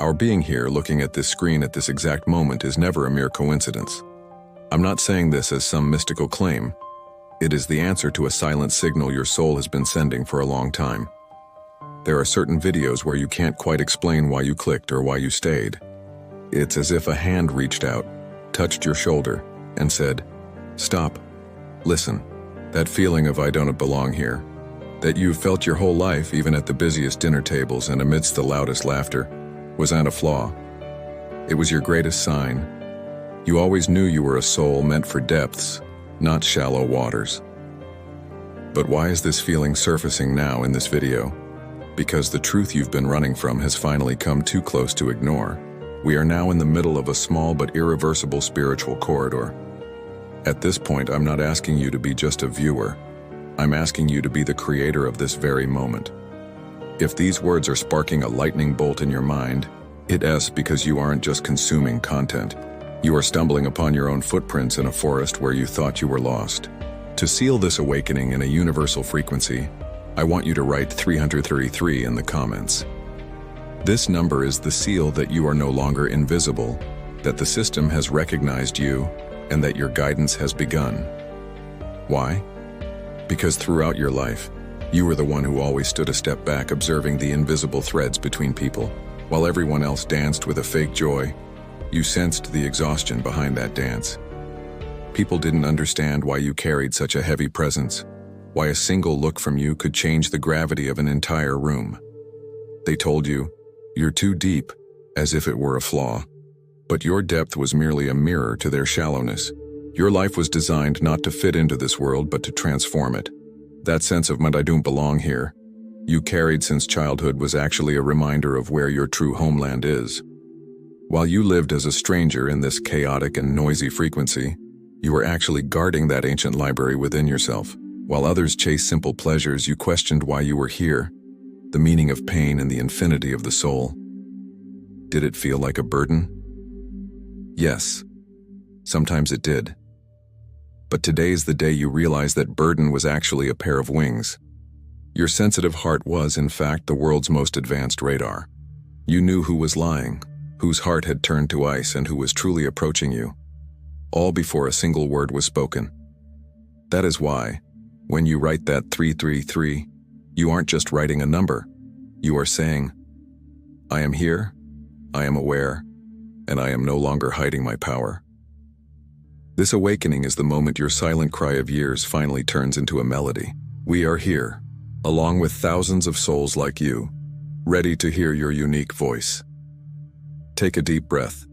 Our being here looking at this screen at this exact moment is never a mere coincidence. I'm not saying this as some mystical claim. It is the answer to a silent signal your soul has been sending for a long time. There are certain videos where you can't quite explain why you clicked or why you stayed. It's as if a hand reached out, touched your shoulder, and said, "Stop. Listen." That feeling of "I don't belong here," that you've felt your whole life, even at the busiest dinner tables and amidst the loudest laughter, wasn't a flaw. It was your greatest sign. You always knew you were a soul meant for depths, not shallow waters. But why is this feeling surfacing now in this video? Because the truth you've been running from has finally come too close to ignore. We are now in the middle of a small but irreversible spiritual corridor. At this point, I'm not asking you to be just a viewer. I'm asking you to be the creator of this very moment. If these words are sparking a lightning bolt in your mind, it is because you aren't just consuming content. You are stumbling upon your own footprints in a forest where you thought you were lost. To seal this awakening in a universal frequency, I want you to write 333 in the comments. This number is the seal that you are no longer invisible, that the system has recognized you, and that your guidance has begun. Why? Because throughout your life, you were the one who always stood a step back observing the invisible threads between people. While everyone else danced with a fake joy, you sensed the exhaustion behind that dance. People didn't understand why you carried such a heavy presence, why a single look from you could change the gravity of an entire room. They told you, "You're too deep," as if it were a flaw. But your depth was merely a mirror to their shallowness. Your life was designed not to fit into this world, but to transform it. That sense of "I don't belong here" you carried since childhood was actually a reminder of where your true homeland is. While you lived as a stranger in this chaotic and noisy frequency, you were actually guarding that ancient library within yourself. While others chased simple pleasures, you questioned why you were here, the meaning of pain and the infinity of the soul. Did it feel like a burden? Yes, sometimes it did. But today's the day you realize that burden was actually a pair of wings. Your sensitive heart was, in fact, the world's most advanced radar. You knew who was lying, whose heart had turned to ice, and who was truly approaching you, all before a single word was spoken. That is why, when you write that 333, you aren't just writing a number. You are saying, "I am here, I am aware, and I am no longer hiding my power." This awakening is the moment your silent cry of years finally turns into a melody. We are here, along with thousands of souls like you, ready to hear your unique voice. Take a deep breath,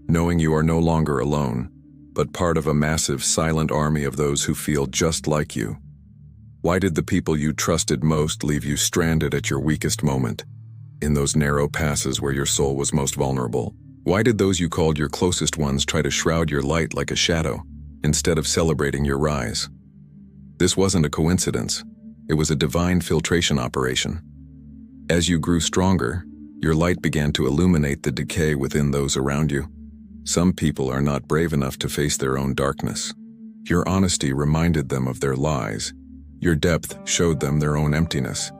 knowing you are no longer alone, but part of a massive, silent army of those who feel just like you. Why did the people you trusted most leave you stranded at your weakest moment, in those narrow passes where your soul was most vulnerable? Why did those you called your closest ones try to shroud your light like a shadow, instead of celebrating your rise? This wasn't a coincidence. It was a divine filtration operation. As you grew stronger, your light began to illuminate the decay within those around you. Some people are not brave enough to face their own darkness. Your honesty reminded them of their lies. Your depth showed them their own emptiness.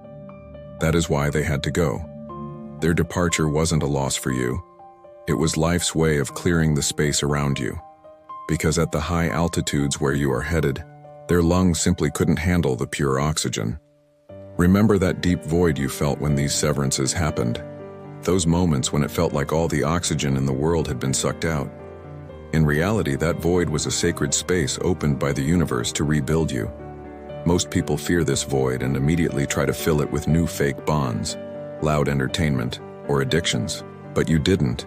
That is why they had to go. Their departure wasn't a loss for you. It was life's way of clearing the space around you. Because at the high altitudes where you are headed, their lungs simply couldn't handle the pure oxygen. Remember that deep void you felt when these severances happened. Those moments when it felt like all the oxygen in the world had been sucked out. In reality, that void was a sacred space opened by the universe to rebuild you. Most people fear this void and immediately try to fill it with new fake bonds, loud entertainment, or addictions. But you didn't.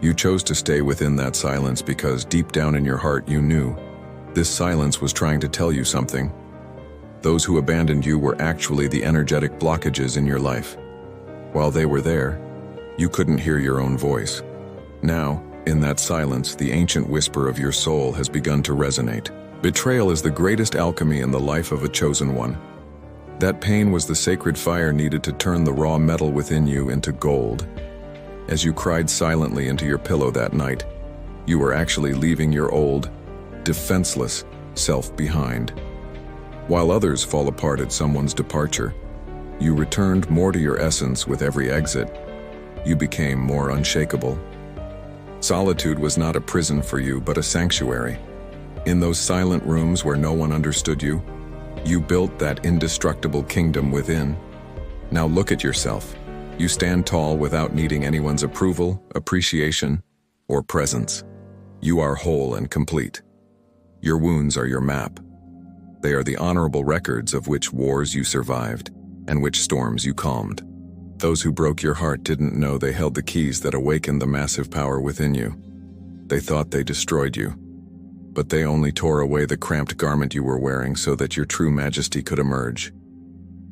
You chose to stay within that silence because deep down in your heart you knew this silence was trying to tell you something. Those who abandoned you were actually the energetic blockages in your life. While they were there, you couldn't hear your own voice. Now, in that silence, the ancient whisper of your soul has begun to resonate. Betrayal is the greatest alchemy in the life of a chosen one. That pain was the sacred fire needed to turn the raw metal within you into gold. As you cried silently into your pillow that night, you were actually leaving your old, defenseless self behind. While others fall apart at someone's departure, you returned more to your essence with every exit. you became more unshakable. Solitude was not a prison for you, but a sanctuary. In those silent rooms where no one understood you, you built that indestructible kingdom within. Now look at yourself. You stand tall without needing anyone's approval, appreciation, or presence. You are whole and complete. Your wounds are your map. They are the honorable records of which wars you survived and which storms you calmed. Those who broke your heart didn't know they held the keys that awakened the massive power within you. They thought they destroyed you, but they only tore away the cramped garment you were wearing so that your true majesty could emerge.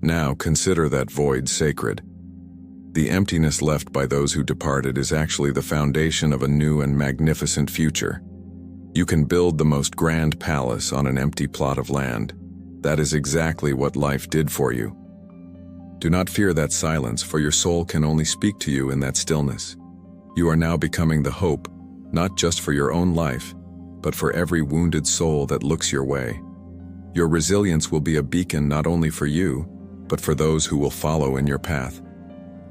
Now consider that void sacred. The emptiness left by those who departed is actually the foundation of a new and magnificent future. You can build the most grand palace on an empty plot of land. That is exactly what life did for you. Do not fear that silence, for your soul can only speak to you in that stillness. You are now becoming the hope, not just for your own life, but for every wounded soul that looks your way. Your resilience will be a beacon not only for you, but for those who will follow in your path.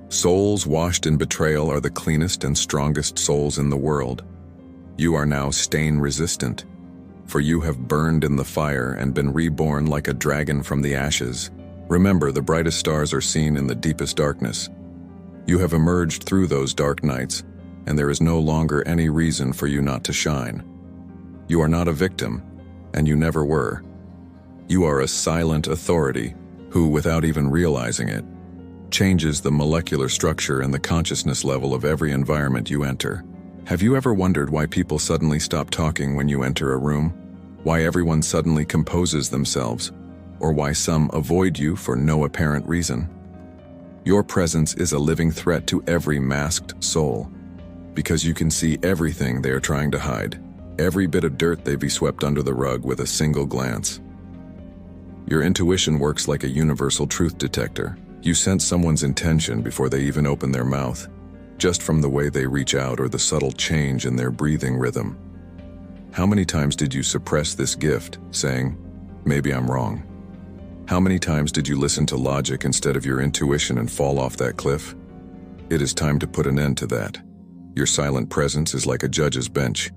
Souls washed in betrayal are the cleanest and strongest souls in the world. You are now stain-resistant, for you have burned in the fire and been reborn like a dragon from the ashes. Remember, the brightest stars are seen in the deepest darkness. You have emerged through those dark nights, and there is no longer any reason for you not to shine. You are not a victim, and you never were. You are a silent authority who, without even realizing it, changes the molecular structure and the consciousness level of every environment you enter. Have you ever wondered why people suddenly stop talking when you enter a room? Why everyone suddenly composes themselves? Or why some avoid you for no apparent reason? Your presence is a living threat to every masked soul, because you can see everything they are trying to hide, every bit of dirt they've swept under the rug with a single glance. Your intuition works like a universal truth detector. You sense someone's intention before they even open their mouth, just from the way they reach out or the subtle change in their breathing rhythm. How many times did you suppress this gift, saying, "Maybe I'm wrong"? How many times did you listen to logic instead of your intuition and fall off that cliff? It is time to put an end to that. Your silent presence is like a judge's bench.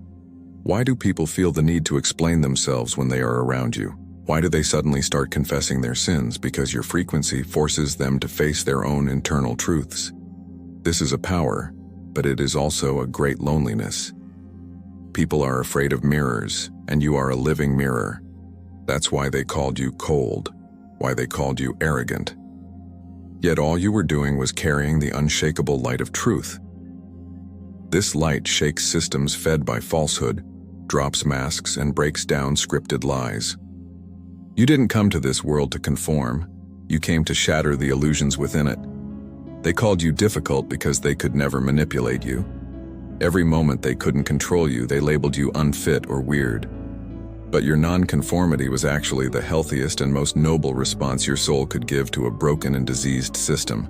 Why do people feel the need to explain themselves when they are around you? Why do they suddenly start confessing their sins? Because your frequency forces them to face their own internal truths. This is a power, but it is also a great loneliness. People are afraid of mirrors, and you are a living mirror. That's why they called you cold, why they called you arrogant. Yet all you were doing was carrying the unshakable light of truth. This light shakes systems fed by falsehood, drops masks, and breaks down scripted lies. You didn't come to this world to conform. You came to shatter the illusions within it. They called you difficult because they could never manipulate you. Every moment they couldn't control you, they labeled you unfit or weird. But your nonconformity was actually the healthiest and most noble response your soul could give to a broken and diseased system.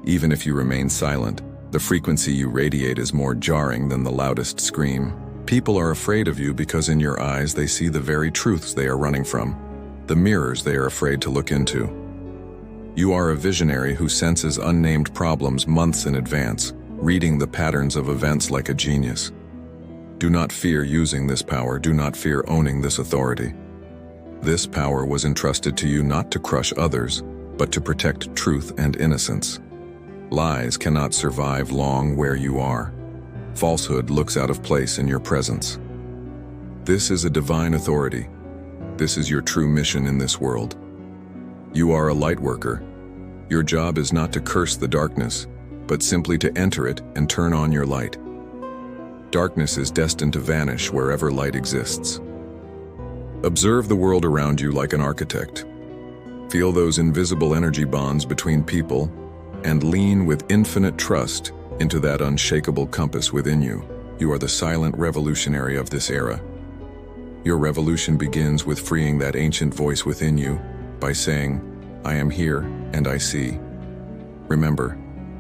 Even if you remain silent, the frequency you radiate is more jarring than the loudest scream. People are afraid of you because in your eyes they see the very truths they are running from, the mirrors they are afraid to look into. You are a visionary who senses unnamed problems months in advance, reading the patterns of events like a genius. Do not fear using this power. Do not fear owning this authority. This power was entrusted to you not to crush others, but to protect truth and innocence. Lies cannot survive long where you are. Falsehood looks out of place in your presence. This is a divine authority. This is your true mission in this world. You are a light worker. Your job is not to curse the darkness, but simply to enter it and turn on your light. Darkness is destined to vanish wherever light exists. Observe the world around you like an architect. Feel those invisible energy bonds between people and lean with infinite trust into that unshakable compass within you. You are the silent revolutionary of this era. Your revolution begins with freeing that ancient voice within you by saying, "I am here and I see." Remember,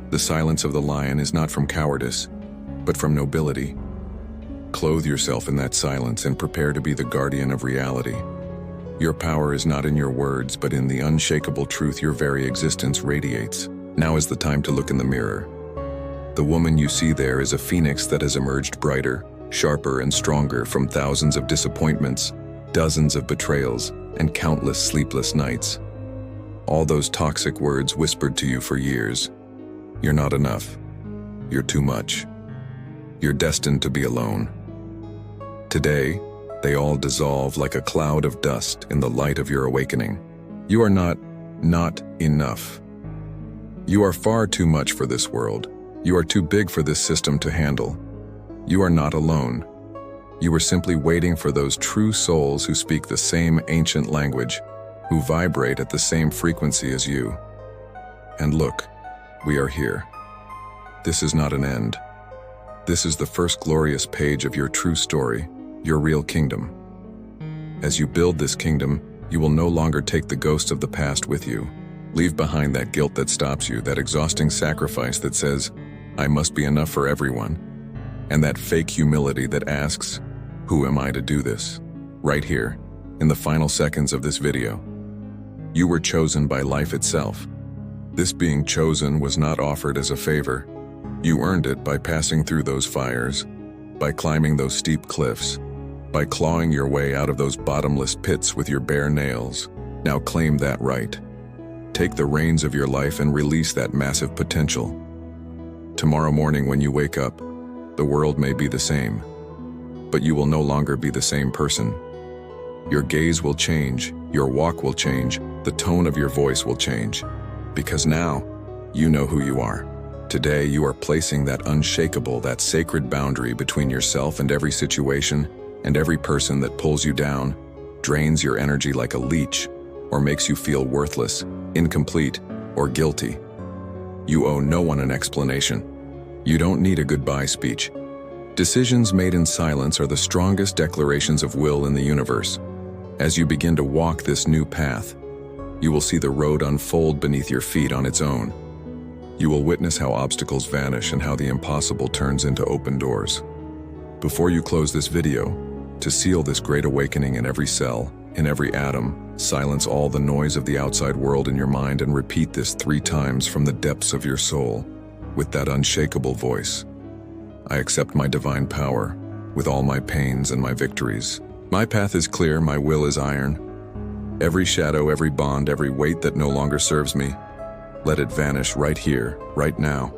the silence of the lion is not from cowardice, but from nobility. Clothe yourself in that silence and prepare to be the guardian of reality. Your power is not in your words, but in the unshakable truth your very existence radiates. Now is the time to look in the mirror. The woman you see there is a phoenix that has emerged brighter, sharper, and stronger from thousands of disappointments, dozens of betrayals, and countless sleepless nights. All those toxic words whispered to you for years. You're not enough. You're too much. You're destined to be alone. Today, they all dissolve like a cloud of dust in the light of your awakening. You are not enough. You are far too much for this world. You are too big for this system to handle. You are not alone. You are simply waiting for those true souls who speak the same ancient language, who vibrate at the same frequency as you. And look, we are here. This is not an end. This is the first glorious page of your true story, your real kingdom. As you build this kingdom, you will no longer take the ghosts of the past with you. Leave behind that guilt that stops you, that exhausting sacrifice that says, I must be enough for everyone, and that fake humility that asks, who am I to do this? Right here, in the final seconds of this video. You were chosen by life itself. This being chosen was not offered as a favor. You earned it by passing through those fires, by climbing those steep cliffs, by clawing your way out of those bottomless pits with your bare nails. Now claim that right. Take the reins of your life and release that massive potential. Tomorrow morning when you wake up, the world may be the same, but you will no longer be the same person. Your gaze will change, your walk will change, the tone of your voice will change, because now you know who you are. Today you are placing that unshakable, that sacred boundary between yourself and every situation and every person that pulls you down, drains your energy like a leech, or makes you feel worthless, incomplete, or guilty. You owe no one an explanation. You don't need a goodbye speech. Decisions made in silence are the strongest declarations of will in the universe. As you begin to walk this new path, you will see the road unfold beneath your feet on its own. You will witness how obstacles vanish and how the impossible turns into open doors. Before you close this video, to seal this great awakening in every cell, in every atom, silence all the noise of the outside world in your mind and repeat this 3 times from the depths of your soul, with that unshakable voice. I accept my divine power, with all my pains and my victories. My path is clear, my will is iron. Every shadow, every bond, every weight that no longer serves me, let it vanish right here, right now.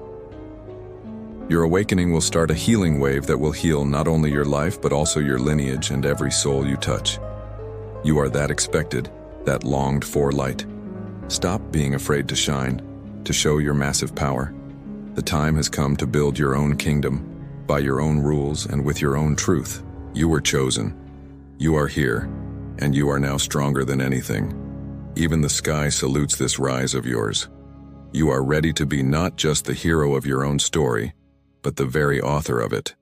Your awakening will start a healing wave that will heal not only your life but also your lineage and every soul you touch. You are that expected, that longed for light. Stop being afraid to shine, to show your massive power. The time has come to build your own kingdom, by your own rules and with your own truth. You were chosen. You are here, and you are now stronger than anything. Even the sky salutes this rise of yours. You are ready to be not just the hero of your own story, but the very author of it.